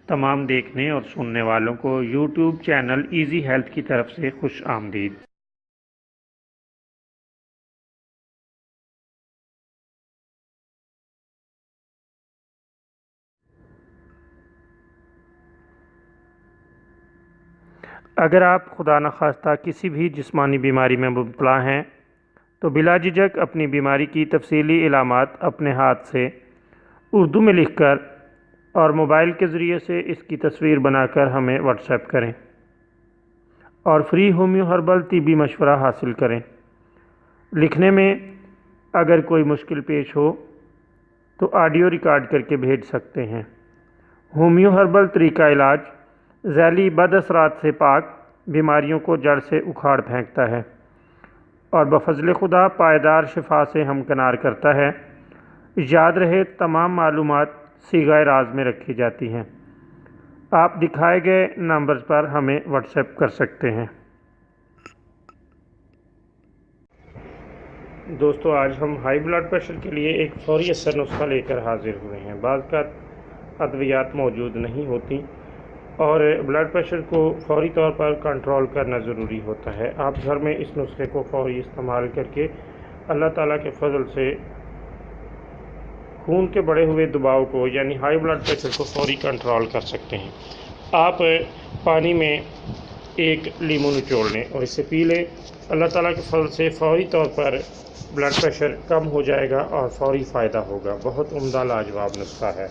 تمام دیکھنے اور سننے والوں کو یوٹیوب چینل ایزی ہیلتھ کی طرف سے خوش آمدید۔ اگر آپ خدا نخواستہ کسی بھی جسمانی بیماری میں مبتلا ہیں تو بلا جھجک اپنی بیماری کی تفصیلی علامات اپنے ہاتھ سے اردو میں لکھ کر اور موبائل کے ذریعے سے اس کی تصویر بنا کر ہمیں واٹس ایپ کریں اور فری ہومیو ہربل طبی مشورہ حاصل کریں۔ لکھنے میں اگر کوئی مشکل پیش ہو تو آڈیو ریکارڈ کر کے بھیج سکتے ہیں۔ ہومیو ہربل طریقہ علاج ذیلی بد اثرات سے پاک، بیماریوں کو جڑ سے اکھاڑ پھینکتا ہے اور بفضل خدا پائیدار شفا سے ہمکنار کرتا ہے۔ یاد رہے تمام معلومات صیغہ راز میں رکھی جاتی ہیں۔ آپ دکھائے گئے نمبرز پر ہمیں واٹس ایپ کر سکتے ہیں۔ دوستو، آج ہم ہائی بلڈ پریشر کے لیے ایک فوری اثر نسخہ لے کر حاضر ہوئے ہیں۔ بعض کا ادویات موجود نہیں ہوتی اور بلڈ پریشر کو فوری طور پر کنٹرول کرنا ضروری ہوتا ہے۔ آپ گھر میں اس نسخے کو فوری استعمال کر کے اللہ تعالیٰ کے فضل سے خون کے بڑھے ہوئے دباؤ کو یعنی ہائی بلڈ پریشر کو فوری کنٹرول کر سکتے ہیں۔ آپ پانی میں ایک لیموں نچوڑ لیں اور اسے پی لیں۔ اللہ تعالیٰ کے فضل سے فوری طور پر بلڈ پریشر کم ہو جائے گا اور فوری فائدہ ہوگا۔ بہت عمدہ لاجواب نسخہ ہے۔